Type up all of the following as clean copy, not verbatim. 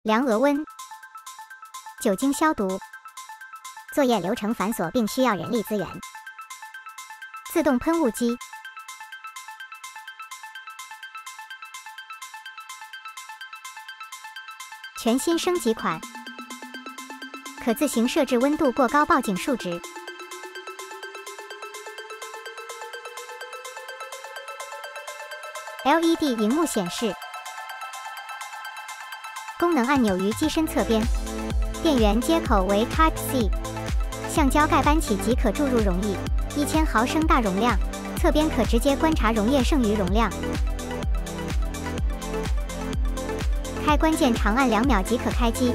量额温、酒精消毒。作业流程繁琐并需要人力资源。自动喷雾机。全新升级款，可自行设置温度过高报警数值。LED 荧幕显示，功能按钮于机身侧边，电源接口为 Type-C， 橡胶盖扳起即可注入溶液，1000毫升大容量，侧边可直接观察溶液剩余容量。开关键长按2秒即可开机，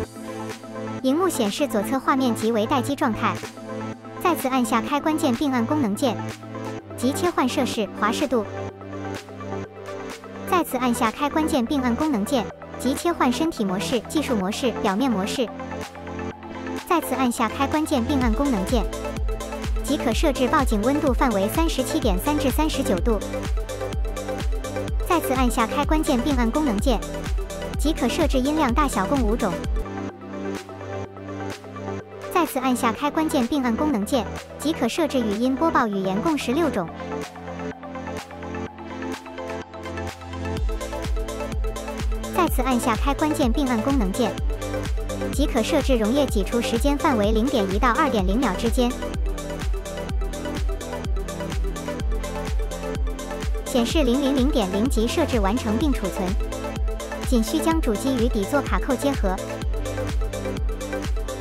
荧幕显示左侧画面即为待机状态。再次按下开关键并按功能键，即切换摄氏、华氏度。再次按下开关键并按功能键，即切换身体模式、技术模式、表面模式。再次按下开关键并按功能键，即可设置报警温度范围37.3至39度。再次按下开关键并按功能键，即可设置音量大小共5种。再次按下开关键并按功能键，即可设置语音播报语言共16种。再次按下开关键并按功能键，即可设置溶液挤出时间范围0.1到2.0秒之间。显示000.0即设置完成并储存。仅需将主机与底座卡扣结合，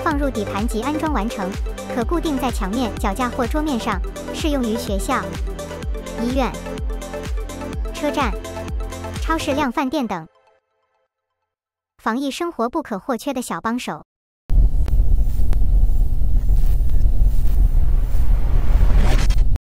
放入底盘即安装完成，可固定在墙面、脚架或桌面上，适用于学校、医院、车站、超市、量贩店等。防疫生活不可或缺的小帮手。